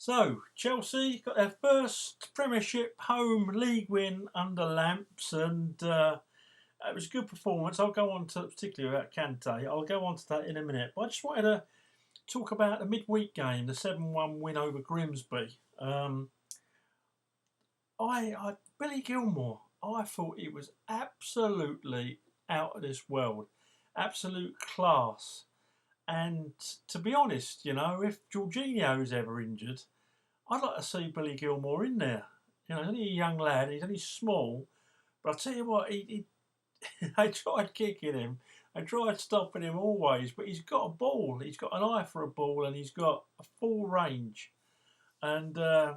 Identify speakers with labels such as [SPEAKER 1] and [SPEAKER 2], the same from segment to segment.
[SPEAKER 1] So, Chelsea got their first Premiership home league win under Lamps, and it was a good performance. I'll go on to, particularly about Kante, I'll go on to that in a minute. But I just wanted to talk about the midweek game, the 7-1 win over Grimsby. Billy Gilmore, I thought he was absolutely out of this world. Absolute class. And to be honest, if Jorginho's ever injured, I'd like to see Billy Gilmore in there. He's only a young lad, he's only small, but I'll tell you what, they tried kicking him, they tried stopping him always, but he's got a ball, he's got an eye for a ball, and he's got a full range. And I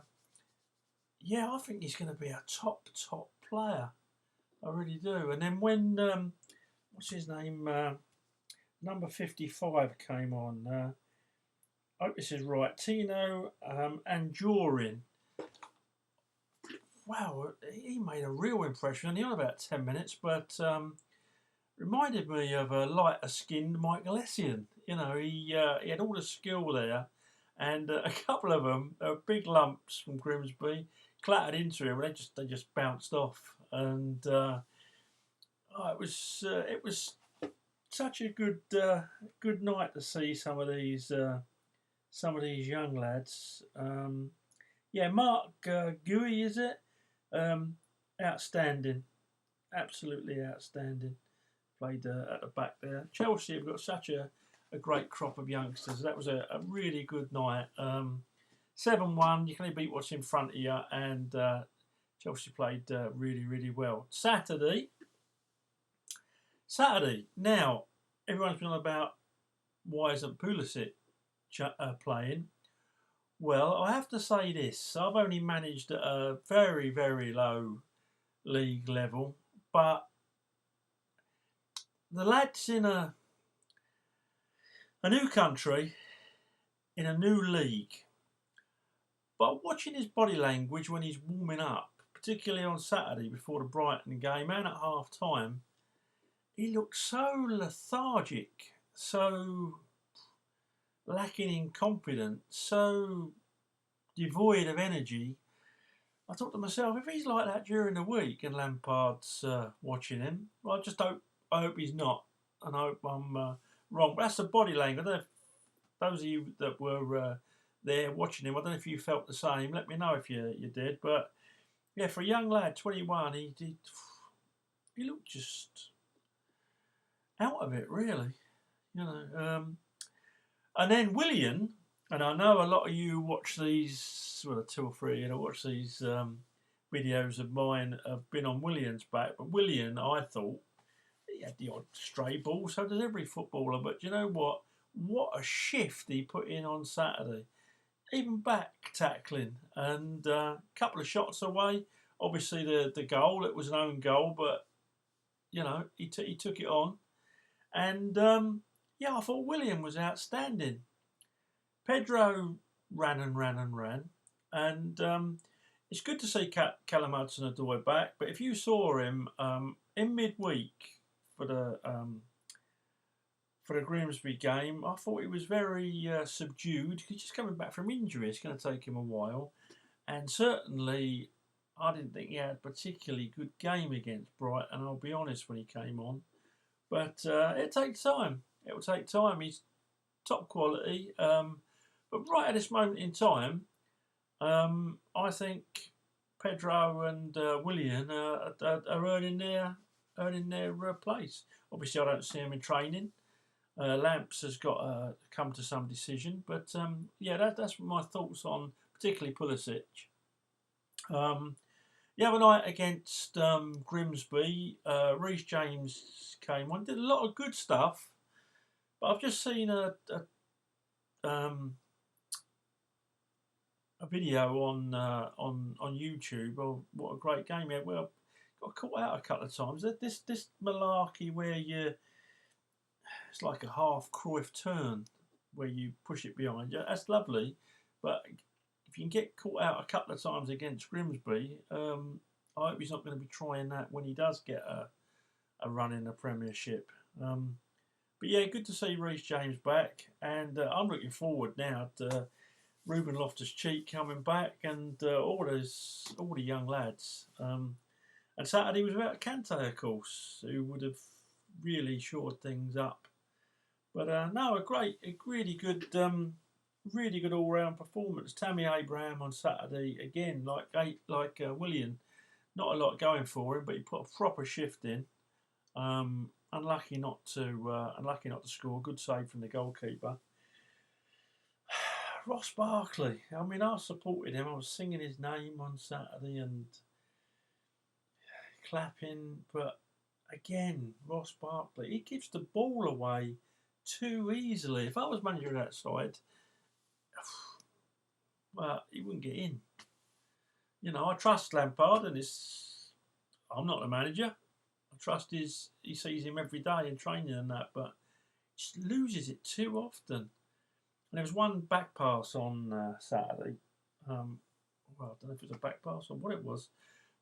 [SPEAKER 1] think he's going to be a top player. I really do. And then when, what's his name, number 55 came on, I hope this is right, Tino Anjorin. Wow, he made a real impression. Only on about 10 minutes, but reminded me of a lighter-skinned Michael Essien. He had all the skill there, and a couple of them, big lumps from Grimsby, clattered into him, and they just bounced off. And it was such a good night to see some of these young lads. Mark Gui, is it? Outstanding, absolutely outstanding. Played at the back there. Chelsea have got such a great crop of youngsters. That was a really good night. 7-1, you can only beat what's in front of you, and Chelsea played really well. Saturday. Now, everyone's been on about why isn't Pulisic playing. Well, I have to say this. I've only managed at a very low league level, but the lad's in a new country, in a new league. But watching his body language when he's warming up, particularly on Saturday before the Brighton game and at half time, he looked so lethargic, so lacking in confidence, so devoid of energy. I thought to myself, if he's like that during the week and Lampard's watching him, well, I hope he's not, and I hope I'm wrong. But that's the body language. I don't know if those of you that were there watching him, I don't know if you felt the same. Let me know if you did. But yeah, for a young lad, 21, he looked just out of it, really. And then Willian, and I know a lot of you watch these, well, 2 or 3, watch these videos of mine have been on Willian's back. But Willian, I thought, he had the odd stray ball, so does every footballer. But you know what? What a shift he put in on Saturday. Even back tackling, and a couple of shots away. Obviously, the goal, it was an own goal, but he took it on. And I thought William was outstanding. Pedro ran, and it's good to see Callum Hudson-Odoi back. But if you saw him in midweek for the Grimsby game, I thought he was very subdued. He's just coming back from injury. It's going to take him a while, and certainly I didn't think he had a particularly good game against Brighton. I'll be honest when he came on. But it takes time. It will take time. He's top quality. But right at this moment in time, I think Pedro and Willian are earning their place. Obviously, I don't see them in training. Lamps has got to come to some decision. But that's my thoughts on particularly Pulisic. The other night against Grimsby, Reece James came on, did a lot of good stuff, but I've just seen a video on YouTube of what a great game he had. Well, got caught out a couple of times. This malarkey where it's like a half Cruyff turn where you push it behind you. That's lovely, but if you can get caught out a couple of times against Grimsby, I hope he's not going to be trying that when he does get a run in the Premiership. But yeah, good to see Reece James back, and I'm looking forward now to Ruben Loftus-Cheek coming back, and all the young lads. And Saturday was without Kante, of course, who would have really shored things up. But no, a really good all-round performance. Tammy Abraham on Saturday again, like Willian, not a lot going for him, but he put a proper shift in. Unlucky not to score. Good save from the goalkeeper. Ross Barkley. I mean, I supported him. I was singing his name on Saturday and clapping, but again, Ross Barkley, he gives the ball away too easily. If I was manager of that side, well, he wouldn't get in. You know, I trust Lampard, and I'm not the manager. I trust he sees him every day in training and that, but just loses it too often. And there was one back pass on Saturday. Well, I don't know if it was a back pass or what it was,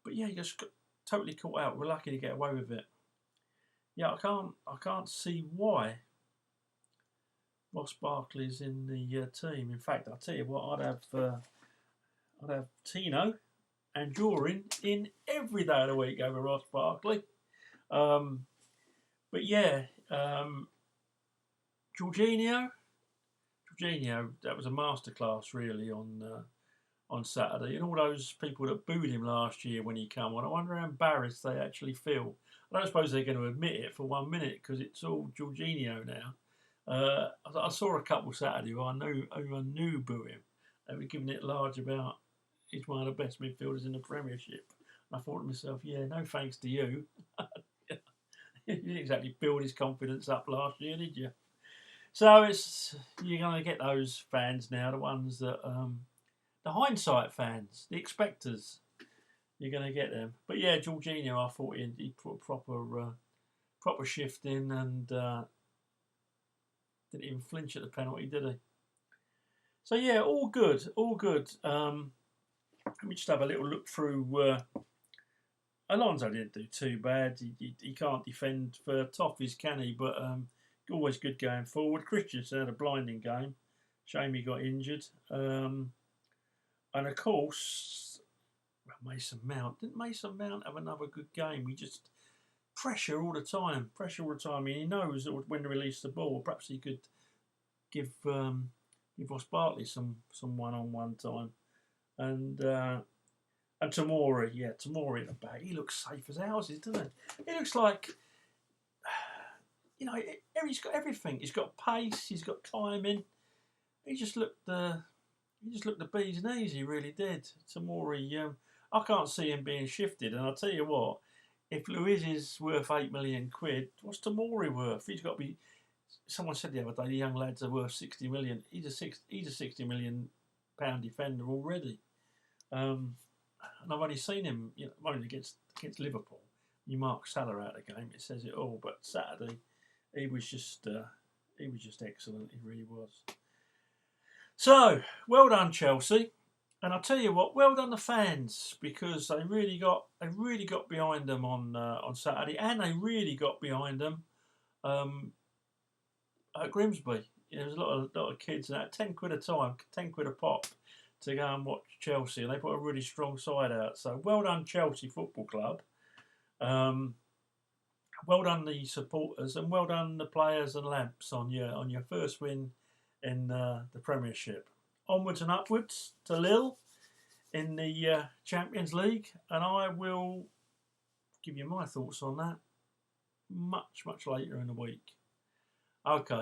[SPEAKER 1] but yeah, he just got totally caught out. We're lucky to get away with it. Yeah, I can't see why Ross Barkley's in the team. In fact, I'll tell you what, I'd have Tino and Jorin in every day of the week over Ross Barkley. But yeah, Jorginho, that was a masterclass really on Saturday, and all those people that booed him last year when he came on. I wonder how embarrassed they actually feel. I don't suppose they're going to admit it for 1 minute because it's all Jorginho now. I saw a couple Saturday who I knew boo him. They were giving it large about he's one of the best midfielders in the Premiership. And I thought to myself, yeah, no thanks to you. You didn't exactly build his confidence up last year, did you? So you're going to get those fans now, the ones that the hindsight fans, the expectors. You're going to get them. But yeah, Jorginho, I thought he put a proper shift in and didn't even flinch at the penalty, did he? So yeah, all good. Let me just have a little look through. Alonso didn't do too bad. He can't defend for toffees, can he? But always good going forward. Christensen had a blinding game. Shame he got injured. And of course, Mason Mount. Didn't Mason Mount have another good game? He just pressure all the time. I mean, he knows that when to release the ball. Perhaps he could give Ross Barkley some one-on-one time. And Tomori, Tomori in the back. He looks safe as houses, doesn't he? He looks like, he's got everything. He's got pace. He's got timing. He just looked the bee's knees. He really did. Tomori, I can't see him being shifted. And I'll tell you what, if Luiz is worth £8 million, what's Tomori worth? He's got to be. Someone said the other day the young lads are worth 60 million. He's a £60 million defender already. And I've only seen him, only against Liverpool. You mark Salah out of the game, it says it all. But Saturday, he was just excellent. He really was. So well done, Chelsea, and I'll tell you what, well done the fans, because they really got behind them on Saturday, and they really got behind them at Grimsby. There was a lot of kids and that, £10 a time, £10 a pop, to go and watch Chelsea, and they put a really strong side out. So well done, Chelsea Football Club. Well done the supporters, and well done the players and Lamps on your first win in the Premiership. Onwards and upwards to Lille in the Champions League, and I will give you my thoughts on that much later in the week. Okay.